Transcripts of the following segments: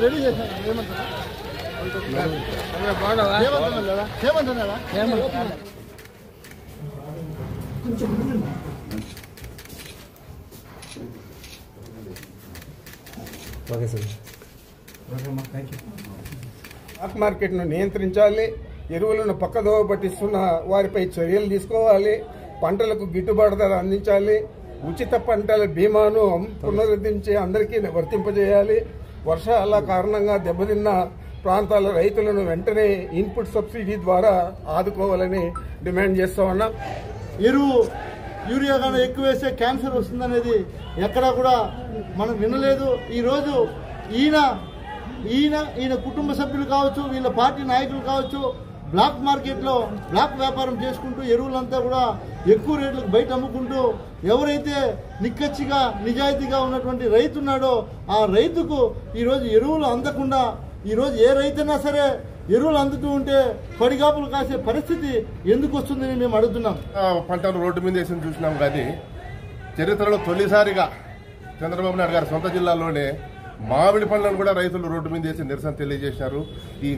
Ready చేశాను okay sir. Stock మార్కెట్ను నియంత్రించాలి, ఎరువులను పక్కదోవ పట్టిస్తున్న వారిపై చర్యలు తీసుకోవాలి, పంటలకు గిట్టుబాటు ధర అందించాలి, ఉచిత పంటల బీమాను పునరుద్ధరించి అందరికీ వర్తింపజేయాలి, వర్షాల కారణంగా దెబ్బతిన్న ప్రాంతాల రైతులను వెంటనే ఇన్పుట్ సబ్సిడీ ద్వారా ఆదుకోవాలని డిమాండ్ చేస్తా ఉన్నాం. ఎరువు యూరియా కన్నా ఎక్కువ వేస్తే క్యాన్సర్ వస్తుందనేది ఎక్కడా కూడా మనం వినలేదు. ఈరోజు ఈయన కుటుంబ సభ్యులు కావచ్చు, వీళ్ళ పార్టీ నాయకులు కావచ్చు, బ్లాక్ మార్కెట్లో బ్లాక్ వ్యాపారం చేసుకుంటూ ఎరువులంతా కూడా ఎక్కువ రేట్లకు బయట అమ్ముకుంటూ ఎవరైతే నిక్కచ్చిగా నిజాయితీగా ఉన్నటువంటి రైతు ఉన్నాడో ఆ రైతుకు ఈరోజు ఎరువులు అందకుండా ఈరోజు ఏ రైతైనా సరే ఎరువులు అందుతూ ఉంటే పడిగాపులు కాసే పరిస్థితి ఎందుకు వస్తుందని మేము అడుగుతున్నాం. పంటలు రోడ్డు మీద వేసి చూసినాం, కానీ చరిత్రలో తొలిసారిగా చంద్రబాబు నాయుడు గారి సొంత జిల్లాలోనే మామిడి పండ్లను కూడా రైతులు రోడ్డు మీద వేసి నిరసన తెలియజేశారు. ఈ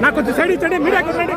నాకు కొంచెం సైడ్ ఇచ్చండి, మీడియా కొట్టండి.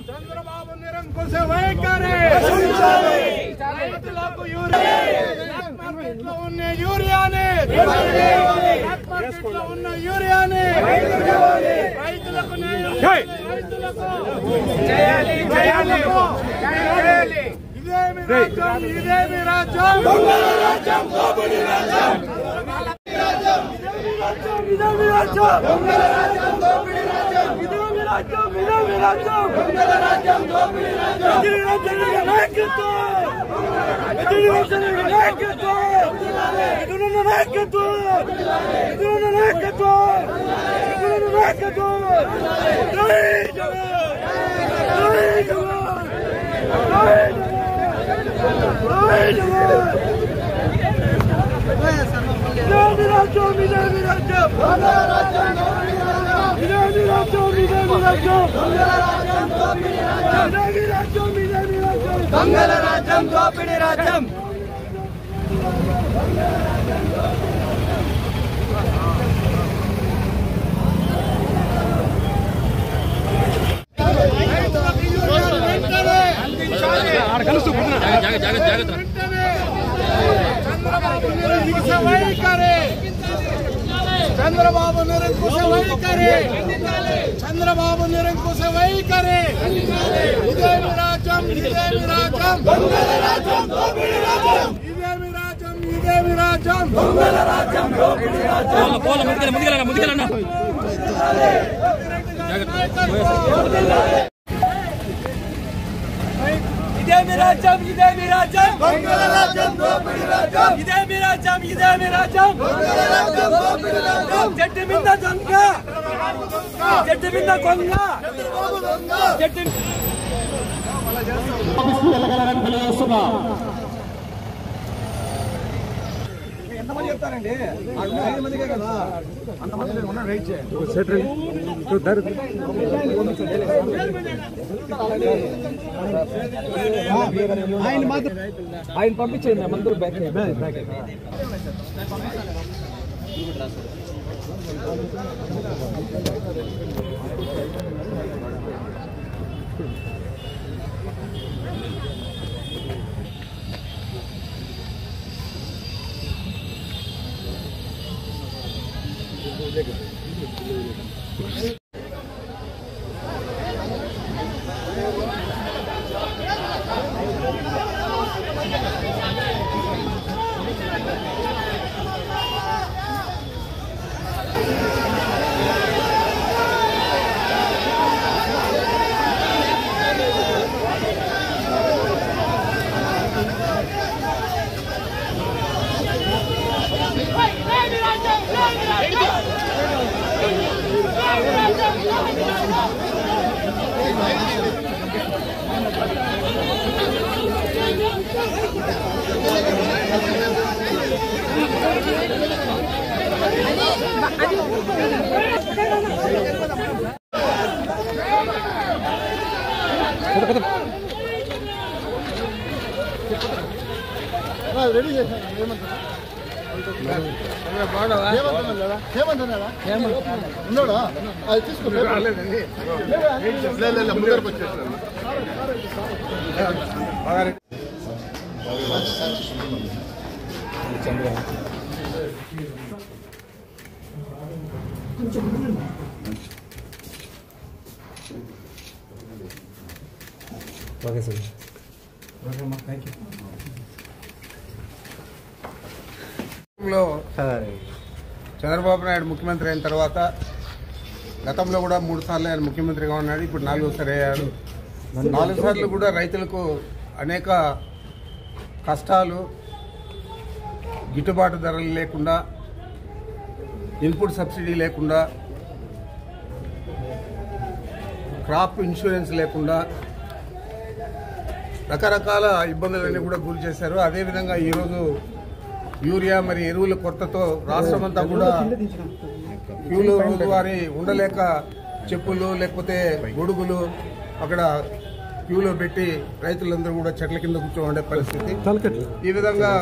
చంద్రబాబు నిరంకుశ వైఖరి మార్కెట్లో ఉన్న యూరియాని రైతులకు ఇదేమి రాజ్యం, ఇదేమి రాజ్యం, దొంగల రాజ్యం, దోపిడీ రాజ్యం. చంద్రబాబు చంద్రబాబు నిరంకుశ వైఖరి, చంద్రబాబు నిరంకుశ వైఖరి. ఇదేమి రాజ్యం, ఇదేమి రాజ్యం, దొంగల రాజ్యం, దోపిడీ రాజ్యం. ఇదేమి రాజ్యం, ఇదేమి రాజ్యం, దొంగల రాజ్యం, దోపిడీ రాజ్యం. ఇదేమి రాజ్యం, ఇదేమి రాజ్యం, దొంగల రాజ్యం, దోపిడీ రాజ్యం. ఇదేమి రాజ్యం, ఇదేమి రాజ్యం, దొంగల రాజ్యం, దోపిడీ రాజ్యం. చెట్టు మీద దొంగ, చెట్టు మీద కొంగ, చంద్రబాబు దొంగ. చెట్టు చెప్తారండి 5 మందికే కదా, అంతమంది వెయిట్ చేయండి. ఆయన పంపించండి మందులు బ్యాక్ రెడీ చేశాను. ఉన్నాడా? అది తీసుకో. ముందరకు వచ్చేసాను. Okay sir. చంద్రబాబు నాయుడు ముఖ్యమంత్రి అయిన తర్వాత గతంలో కూడా 3 సార్లు ఆయన ముఖ్యమంత్రిగా ఉన్నాడు. ఇప్పుడు 4సారి అయ్యాడు. 4 సార్లు కూడా రైతులకు అనేక కష్టాలు, గిట్టుబాటు ధరలు లేకుండా, ఇన్పుట్ సబ్సిడీ లేకుండా, క్రాప్ ఇన్సూరెన్స్ లేకుండా రకరకాల ఇబ్బందులన్నీ కూడా గురి చేశారు. అదేవిధంగా ఈరోజు యూరియా మరి ఎరువుల కొరతతో రాష్ట్రమంతా కూడా క్యూలో రోజువారీ ఉండలేక చెప్పులు లేకపోతే గొడుగులు అక్కడ క్యూలో పెట్టి రైతులందరూ కూడా చెట్ల కింద కూర్చోండే పరిస్థితి. ఈ విధంగా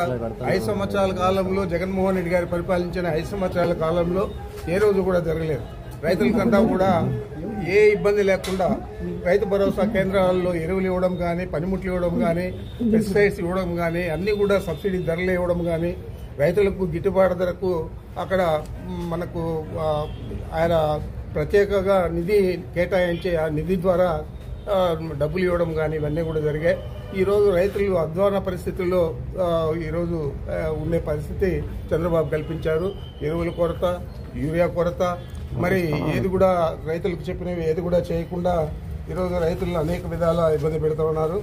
5 సంవత్సరాల కాలంలో జగన్మోహన్ రెడ్డి గారు పరిపాలించిన 5 సంవత్సరాల కాలంలో ఏ రోజు కూడా జరగలేదు. రైతులకంతా కూడా ఏ ఇబ్బంది లేకుండా రైతు భరోసా కేంద్రాల్లో ఎరువులు ఇవ్వడం కానీ, పనిముట్లు ఇవ్వడం కానీ, పెస్టిసైడ్స్ ఇవ్వడం కానీ, అన్నీ కూడా సబ్సిడీ ధరలు ఇవ్వడం కానీ, రైతులకు గిట్టుబాటు ధరకు అక్కడ మనకు ఆయన ప్రత్యేకంగా నిధి కేటాయించి ఆ నిధి ద్వారా డబ్బులు ఇవ్వడం కానీ ఇవన్నీ కూడా జరిగాయి. ఈరోజు రైతులు అధ్వాన పరిస్థితుల్లో ఈరోజు ఉండే పరిస్థితి చంద్రబాబు కల్పించారు. ఎరువుల కొరత, యూరియా కొరత, మరి ఏది కూడా రైతులకు చెప్పినవి ఏది కూడా చేయకుండా ఈరోజు రైతులను అనేక విధాల ఇబ్బంది పెడుతూ ఉన్నారు.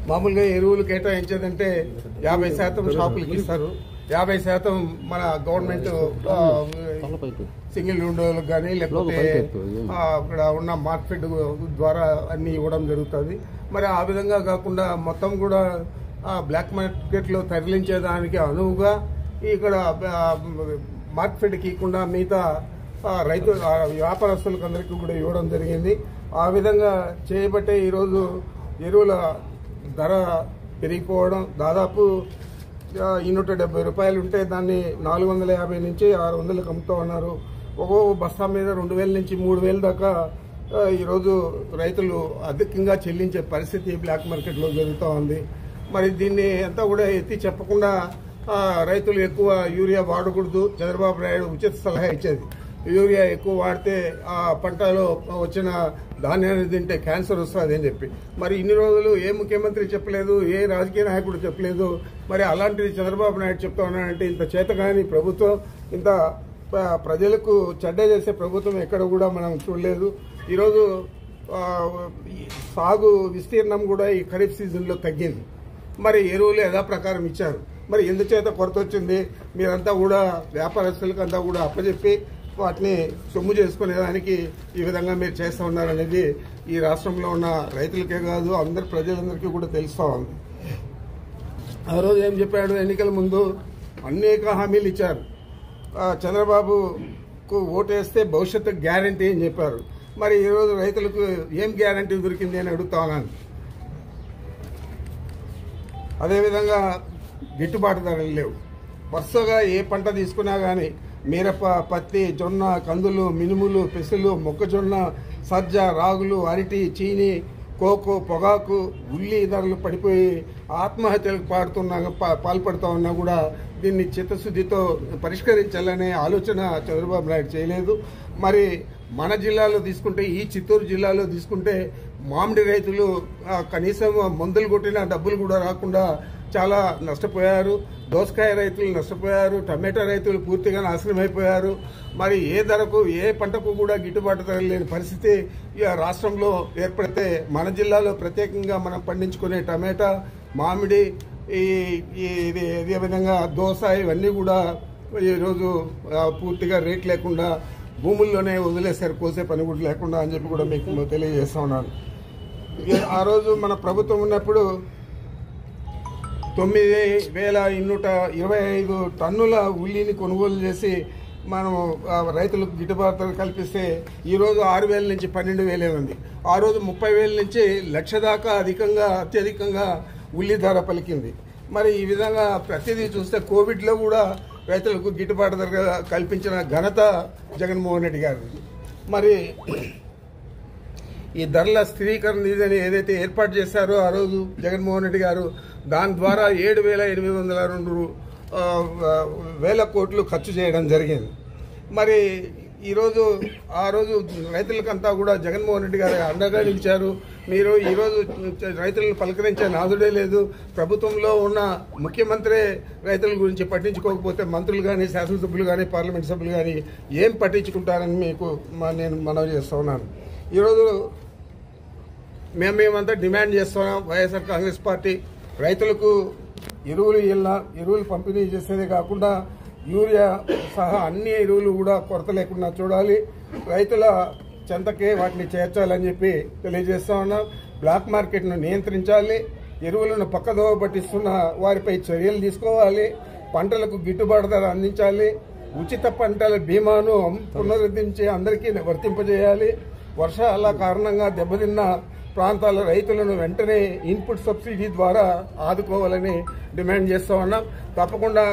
మామూలుగా ఎరువులు కేటాయించేదంటే 50% షాపులకి ఇస్తారు, 50% మన గవర్నమెంట్ సింగిల్ విండోలకు కానీ లేకపోతే అక్కడ ఉన్న మార్కెట్ ద్వారా అన్ని ఇవ్వడం జరుగుతుంది. మరి ఆ విధంగా కాకుండా మొత్తం కూడా బ్లాక్ మార్కెట్లో తరలించేదానికి అనువుగా ఇక్కడ మార్కెట్కి ఇవ్వకుండా మిగతా రైతు వ్యాపారస్తులకు అందరికీ కూడా ఇవ్వడం జరిగింది. ఆ విధంగా చేయబట్టే ఈరోజు ఎరువుల ధర పెరిగిపోవడం, దాదాపు 270 రూపాయలు ఉంటే దాన్ని 450 నుంచి 600లకు అమ్ముతూ ఉన్నారు. ఒక్కొక్క బస్తా మీద 2000 నుంచి 3000 దాకా ఈరోజు రైతులు అధికంగా చెల్లించే పరిస్థితి బ్లాక్ మార్కెట్లో జరుగుతూ ఉంది. మరి దీన్ని అంతా కూడా ఎత్తి చెప్పకుండా రైతులు ఎక్కువ యూరియా వాడకూడదు. చంద్రబాబు నాయుడు ఉచిత సలహా ఇచ్చేది, యూరియా ఎక్కువ వాడితే ఆ పంటలో వచ్చిన ధాన్యాన్ని తింటే క్యాన్సర్ వస్తుంది అని చెప్పి. మరి ఇన్ని రోజులు ఏ ముఖ్యమంత్రి చెప్పలేదు, ఏ రాజకీయ నాయకుడు చెప్పలేదు. మరి అలాంటిది చంద్రబాబు నాయుడు చెప్తా ఉన్నాడంటే ఇంత చేతగాని ప్రభుత్వం, ఇంత ప్రజలకు చెడ్డ చేసే ప్రభుత్వం ఎక్కడ కూడా మనం చూడలేదు. ఈరోజు సాగు విస్తీర్ణం కూడా ఈ ఖరీఫ్ సీజన్లో తగ్గింది. మరి ఎరువులు యథాప్రకారం ఇచ్చారు. మరి ఎందుచేత కొరత వచ్చింది? మీరంతా కూడా వ్యాపారస్తులకంతా కూడా అప్పచెప్పి వాటిని సొమ్ము చేసుకునేదానికి ఈ విధంగా మీరు చేస్తూ ఉన్నారనేది ఈ రాష్ట్రంలో ఉన్న రైతులకే కాదు అందరి ప్రజలందరికీ కూడా తెలుస్తూ ఉంది. ఆ రోజు ఏం చెప్పాడు? ఎన్నికల ముందు అనేక హామీలు ఇచ్చారు. చంద్రబాబుకు ఓటేస్తే భవిష్యత్తు గ్యారంటీ అని చెప్పారు. మరి ఈరోజు రైతులకు ఏం గ్యారంటీ దొరికింది అని అడుగుతా ఉన్నాను. అదేవిధంగా గిట్టుబాటు ధరలు లేవు. వరుసగా ఏ పంట తీసుకున్నా కానీ మిరప, పత్తి, జొన్న, కందులు, మినుములు, పెసలు, మొక్కజొన్న, సజ్జ, రాగులు, అరటి, చీని, కోకో, పొగాకు, ఉల్లి ధరలు పడిపోయి ఆత్మహత్యలకు పాల్పడుతూ ఉన్నా కూడా దీన్ని చిత్తశుద్ధితో పరిష్కరించాలనే ఆలోచన చంద్రబాబు నాయుడు చేయలేదు. మరి మన జిల్లాలో తీసుకుంటే, ఈ చిత్తూరు జిల్లాలో తీసుకుంటే మామిడి రైతులు కనీసం మందులు కొట్టిన డబ్బులు కూడా రాకుండా చాలా నష్టపోయారు. దోసకాయ రైతులు నష్టపోయారు. టమాటా రైతులు పూర్తిగా నాశనమైపోయారు. మరి ఏ ధరకు, ఏ పంటకు కూడా గిట్టుబాటు ధర లేని పరిస్థితి ఈ రాష్ట్రంలో ఏర్పడితే మన జిల్లాలో ప్రత్యేకంగా మనం పండించుకునే టమాటా, మామిడి, ఇదే విధంగా దోస ఇవన్నీ కూడా ఈరోజు పూర్తిగా రేట్ లేకుండా భూముల్లోనే వదిలేశారు, కోసే పని కూడా లేకుండా అని చెప్పి కూడా మీకు తెలియజేస్తా ఉన్నాను. ఆ రోజు మన ప్రభుత్వం ఉన్నప్పుడు 9,225 టన్నుల ఉల్లిని కొనుగోలు చేసి మనం రైతులకు గిట్టుబాటు కల్పిస్తే ఈరోజు 6,000 నుంచి 12,000 ఉంది. ఆ రోజు 30,000 నుంచి 1,00,000 దాకా అత్యధికంగా ఉల్లి ధర పలికింది. మరి ఈ విధంగా ప్రతిదీ చూస్తే కోవిడ్లో కూడా రైతులకు గిట్టుబాటు ధర కల్పించిన ఘనత జగన్మోహన్ రెడ్డి గారు. మరి ఈ ధరల స్థిరీకరణ నిధిని ఏదైతే ఏర్పాటు చేశారో ఆ రోజు జగన్మోహన్ రెడ్డి గారు, దాని ద్వారా 7,802 కోట్లు ఖర్చు చేయడం జరిగింది. మరి ఈరోజు ఆ రోజు రైతులకంతా కూడా జగన్మోహన్ రెడ్డి గారు అండగా నిలిచారు. మీరు ఈరోజు రైతులను పలకరించే నాదుడే లేదు. ప్రభుత్వంలో ఉన్న ముఖ్యమంత్రి రైతుల గురించి పట్టించుకోకపోతే మంత్రులు కానీ, శాసనసభ్యులు కానీ, పార్లమెంట్ సభ్యులు కానీ ఏం పట్టించుకుంటారని మీకు నేను మనవి చేస్తూ ఉన్నాను. ఈరోజు మేమంతా డిమాండ్ చేస్తున్నాం. వైఎస్ఆర్ కాంగ్రెస్ పార్టీ రైతులకు ఎరువులు పంపిణీ చేసేదే కాకుండా యూరియా సహా అన్ని ఎరువులు కూడా కొరత లేకుండా చూడాలి. రైతుల చెంతకే వాటిని చేర్చాలని చెప్పి తెలియజేస్తా ఉన్నాం. బ్లాక్ మార్కెట్ను నియంత్రించాలి. ఎరువులను పక్కదోవ పట్టిస్తున్న వారిపై చర్యలు తీసుకోవాలి. పంటలకు గిట్టుబాటు ధర అందించాలి. ఉచిత పంటల బీమాను పునరుద్ధరించి అందరికీ వర్తింపజేయాలి. వర్షాల కారణంగా దెబ్బతిన్న ప్రాంతాల రైతులను వెంటనే ఇన్పుట్ సబ్సిడీ ద్వారా ఆదుకోవాలని డిమాండ్ చేస్తూ ఉన్నాం. తప్పకుండా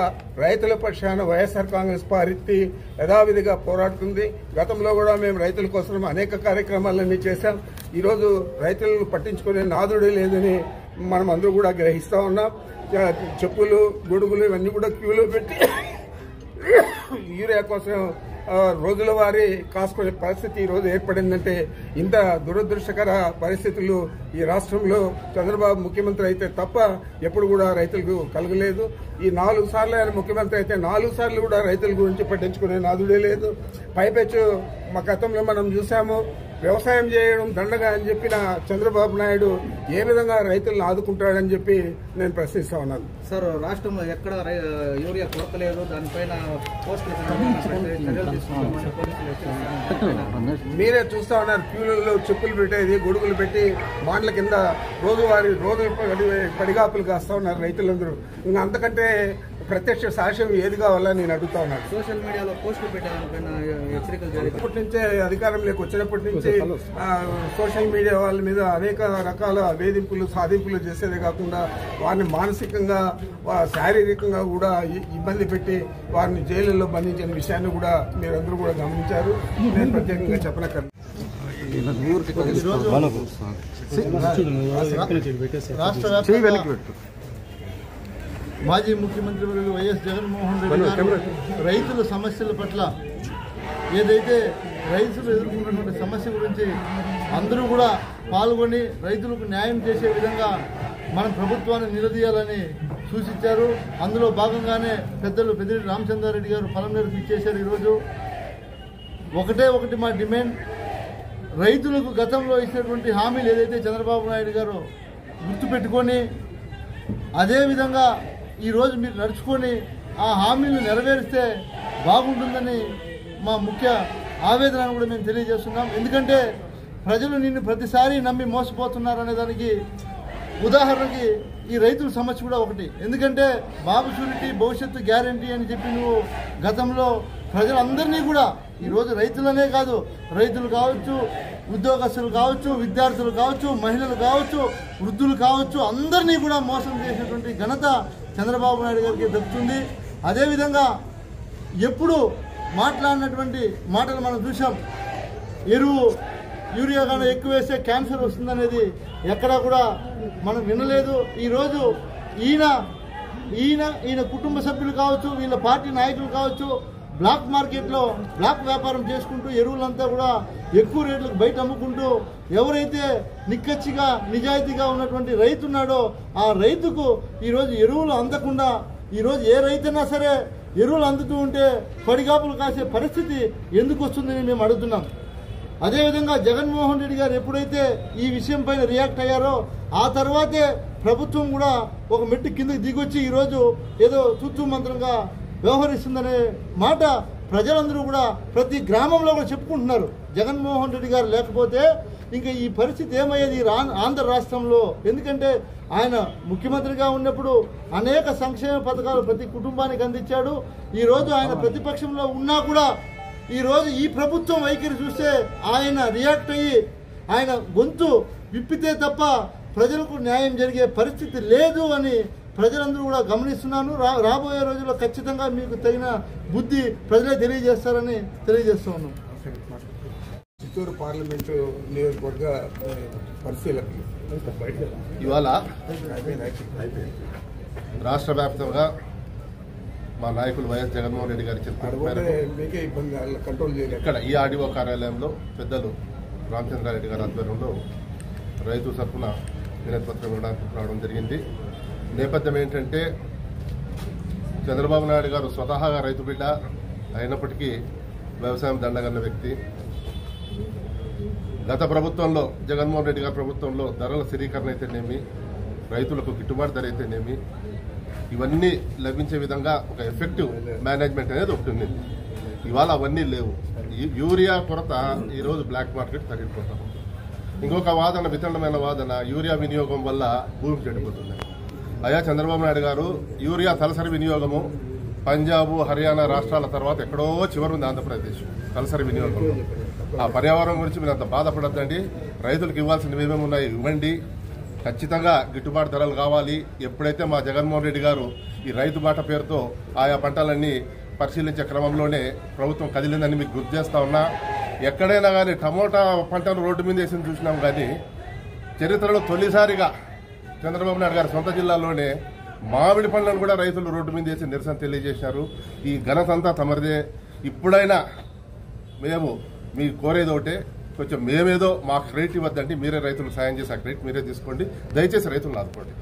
రైతుల పక్షాన వైఎస్ఆర్ కాంగ్రెస్ పార్టీ యథావిధిగా పోరాడుతుంది. గతంలో కూడా మేము రైతుల కోసం అనేక కార్యక్రమాలన్నీ చేశాం. ఈరోజు రైతులను పట్టించుకునే నాదుడే లేదని మనం అందరూ కూడా గ్రహిస్తూ ఉన్నాం. చెప్పులు, గొడుగులు ఇవన్నీ కూడా క్యూలో పెట్టి యూరియా కోసం రోజుల వారీ కాసుకునే పరిస్థితి ఈరోజు ఏర్పడిందంటే ఇంత దురదృష్టకర పరిస్థితులు ఈ రాష్ట్రంలో చంద్రబాబు ముఖ్యమంత్రి అయితే తప్ప ఎప్పుడు కూడా రైతులకు కలగలేదు. ఈ 4 సార్లు ఆయన ముఖ్యమంత్రి అయితే 4 సార్లు కూడా రైతుల గురించి పట్టించుకునే నాదుడే లేదు. పైపెచ్చు మా గతంలో మనం చూసాము, వ్యవసాయం చేయడం దండగా అని చెప్పిన చంద్రబాబు నాయుడు ఏ విధంగా రైతులను ఆదుకుంటాడని చెప్పి నేను ప్రశ్నిస్తా ఉన్నాను. సార్, రాష్ట్రంలో ఎక్కడ యూరియా కొరత లేదు, దానిపైన మీరే చూస్తా ఉన్నారు. క్యూలలో చెప్పులు పెట్టేది, గొడుగులు పెట్టి మాటల కింద రోజు పడిగాపులు కాస్తా ఉన్నారు రైతులందరూ. ఇంకా అంతకంటే ప్రత్యక్ష సాక్ష్యం ఏది కావాలని నేను అడుగుతా ఉన్నాను. సోషల్ మీడియాలో పోస్టులు పెట్టేదానిపైన హెచ్చరికలు ఇప్పటి నుంచే అధికారంలోకి వచ్చినప్పటి నుంచి సోషల్ మీడియా వాళ్ళ మీద అనేక రకాల వేధింపులు, సాధింపులు చేసేదే కాకుండా వారిని మానసికంగా, శారీరకంగా కూడా ఇబ్బంది పెట్టి వారిని జైలులో బంధించిన విషయాన్ని కూడా మీరందరూ కూడా గమనించారు. నేను ప్రత్యేకంగా చెప్పనక్కర్లేదు. రాష్ట్ర మాజీ ముఖ్యమంత్రి వర్యులు వైఎస్ జగన్మోహన్ రెడ్డి గారు రైతుల సమస్యల పట్ల ఏదైతే రైతులు ఎదుర్కొన్నటువంటి సమస్య గురించి అందరూ కూడా పాల్గొని రైతులకు న్యాయం చేసే విధంగా మన ప్రభుత్వాన్ని నిలదీయాలని సూచించారు. అందులో భాగంగానే పెద్దలు పెద్దిరెడ్డి రామచంద్రారెడ్డి గారు పలమనేరుకు ఇచ్చేశారు. ఈరోజు ఒకటి మా డిమాండ్, రైతులకు గతంలో ఇచ్చినటువంటి హామీలు ఏదైతే చంద్రబాబు నాయుడు గారు గుర్తుపెట్టుకొని అదేవిధంగా ఈరోజు మీరు నడుచుకొని ఆ హామీలు నెరవేరిస్తే బాగుంటుందని మా ముఖ్య ఆవేదనను కూడా మేము తెలియజేస్తున్నాం. ఎందుకంటే ప్రజలు నిన్ను ప్రతిసారి నమ్మి మోసపోతున్నారనే దానికి ఉదాహరణకి ఈ రైతుల సమస్య కూడా ఒకటి. ఎందుకంటే బాబు షూరిటీ భవిష్యత్తు గ్యారంటీ అని చెప్పి నువ్వు గతంలో ప్రజలందరినీ కూడా ఈరోజు రైతులనే కాదు, రైతులు కావచ్చు, ఉద్యోగస్తులు కావచ్చు, విద్యార్థులు కావచ్చు, మహిళలు కావచ్చు, వృద్ధులు కావచ్చు, అందరినీ కూడా మోసం చేసినటువంటి ఘనత చంద్రబాబు నాయుడు గారికి దక్కుతుంది. అదేవిధంగా ఎప్పుడు మాట్లాడినటువంటి మాటలు మనం చూసాం. ఎరువు యూరియా కానీ ఎక్కువ వేస్తే క్యాన్సర్ వస్తుందనేది ఎక్కడా కూడా మనం వినలేదు. ఈరోజు ఈయన కుటుంబ సభ్యులు కావచ్చు, వీళ్ళ పార్టీ నాయకులు కావచ్చు, బ్లాక్ మార్కెట్లో బ్లాక్ వ్యాపారం చేసుకుంటూ ఎరువులంతా కూడా ఎక్కువ రేట్లకు బయట అమ్ముకుంటూ ఎవరైతే నిక్కచ్చిగా నిజాయితీగా ఉన్నటువంటి రైతు ఉన్నాడో ఆ రైతుకు ఈరోజు ఎరువులు అందకుండా ఈరోజు ఏ రైతైనా సరే ఎరువులు అందుతూ ఉంటే పడిగాపులు కాసే పరిస్థితి ఎందుకు వస్తుందని మేము అడుగుతున్నాం. అదేవిధంగా జగన్మోహన్ రెడ్డి గారు ఎప్పుడైతే ఈ విషయం పైన రియాక్ట్ అయ్యారో ఆ తర్వాతే ప్రభుత్వం కూడా ఒక మెట్టు కిందకి దిగొచ్చి ఈరోజు ఏదో తూతూ మంత్రంగా వ్యవహరిస్తుందనే మాట ప్రజలందరూ కూడా ప్రతి గ్రామంలో కూడా చెప్పుకుంటున్నారు. జగన్మోహన్ రెడ్డి గారు లేకపోతే ఇంకా ఈ పరిస్థితి ఏమయ్యేది ఆంధ్ర రాష్ట్రంలో? ఎందుకంటే ఆయన ముఖ్యమంత్రిగా ఉన్నప్పుడు అనేక సంక్షేమ పథకాలు ప్రతి కుటుంబానికి అందించాడు. ఈరోజు ఆయన ప్రతిపక్షంలో ఉన్నా కూడా ఈరోజు ఈ ప్రభుత్వం వైఖరి చూస్తే ఆయన రియాక్ట్ అయ్యి ఆయన గొంతు విప్పితే తప్ప ప్రజలకు న్యాయం జరిగే పరిస్థితి లేదు అని ప్రజలందరూ కూడా గమనిస్తున్నాను. రాబోయే రోజుల్లో ఖచ్చితంగా మీకు తగిన బుద్ధి ప్రజలే తెలియజేస్తారని తెలియజేస్తూ ఉన్నాం. చిత్తూరు పార్లమెంటు నియోజకవర్గ పరిశీలకులు ఇవాళ రాష్ట్ర వ్యాప్తంగా మా నాయకులు వైఎస్ జగన్మోహన్ రెడ్డి గారి మీకే ఇబ్బంది కంట్రోల్ చేయలేదు. ఇక్కడ ఈ ఆర్డీఓ కార్యాలయంలో పెద్దలు రామచంద్రారెడ్డి గారి ఆధ్వర్యంలో రైతు తరఫున వినతిపత్రం ఇవ్వడానికి రావడం జరిగింది. నేపథ్యం ఏంటంటే చంద్రబాబు నాయుడు గారు స్వతహాగా రైతు బిడ్డ అయినప్పటికీ వ్యవసాయం దండగన్న వ్యక్తి. గత ప్రభుత్వంలో జగన్మోహన్ రెడ్డి గారి ప్రభుత్వంలో ధరల స్థిరీకరణ అయితేనేమి, రైతులకు గిట్టుబాటు ధర అయితేనేమి, ఇవన్నీ లభించే విధంగా ఒక ఎఫెక్టివ్ మేనేజ్మెంట్ అనేది ఒకటి ఉంది. ఇవాళ అవన్నీ లేవు. యూరియా కొరత ఈరోజు బ్లాక్ మార్కెట్ తగ్గిపోతాం. ఇంకొక వాదన, వితండమైన వాదన, యూరియా వినియోగం వల్ల భూమి చెడిపోతుంది. అయ్యా చంద్రబాబు నాయుడు గారు, యూరియా తలసరి వినియోగము పంజాబ్, హర్యానా రాష్ట్రాల తర్వాత ఎక్కడో చివరి ఉంది ఆంధ్రప్రదేశ్ తలసరి వినియోగం. ఆ పర్యావరణం గురించి మీరు అంత బాధపడద్దండి. రైతులకు ఇవ్వాల్సినవి ఏమేమి ఉన్నాయి ఇవ్వండి. ఖచ్చితంగా గిట్టుబాటు ధరలు కావాలి. ఎప్పుడైతే మా జగన్మోహన్ రెడ్డి గారు ఈ రైతు బాట పేరుతో ఆయా పంటలన్నీ పరిశీలించే క్రమంలోనే ప్రభుత్వం కదిలిందని మీకు గుర్తు చేస్తా ఉన్నా. ఎక్కడైనా కానీ టమోటా పంటను రోడ్డు మీద వేసి చూసినాం కానీ చరిత్రలో తొలిసారిగా చంద్రబాబు నాయుడు గారి సొంత జిల్లాలోనే మామిడి పండ్లను కూడా రైతులు రోడ్డు మీద వేసి నిరసన తెలియజేశారు. ఈ ఘనత అంతా తమరిదే. ఇప్పుడైనా మేము మీకు కోరేది ఒకటే, కొంచెం మేమేదో మాకు క్రెడిట్ ఇవ్వద్దండి, మీరే రైతులకు సాయం చేసి ఆ క్రెడిట్ మీరే తీసుకోండి. దయచేసి రైతులను ఆదుకోండి.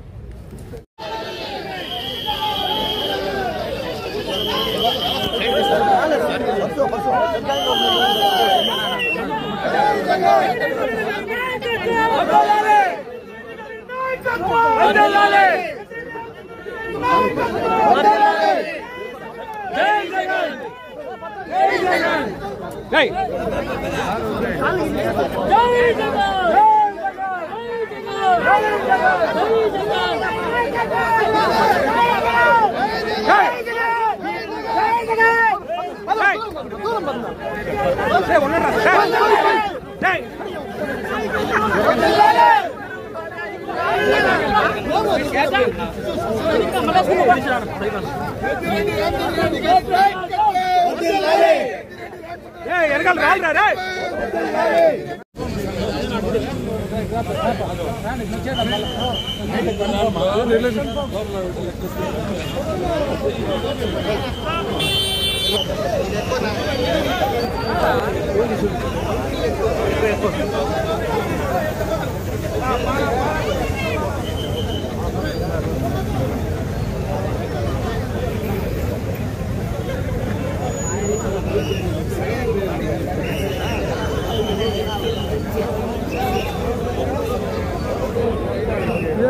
ఎరగాలి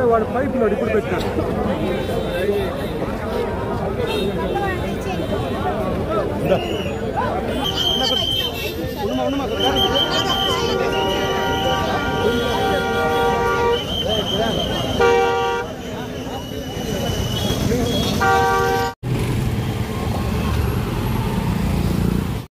వాడు పైపులో ఇప్పుడు పెట్టాడు. ఉండమా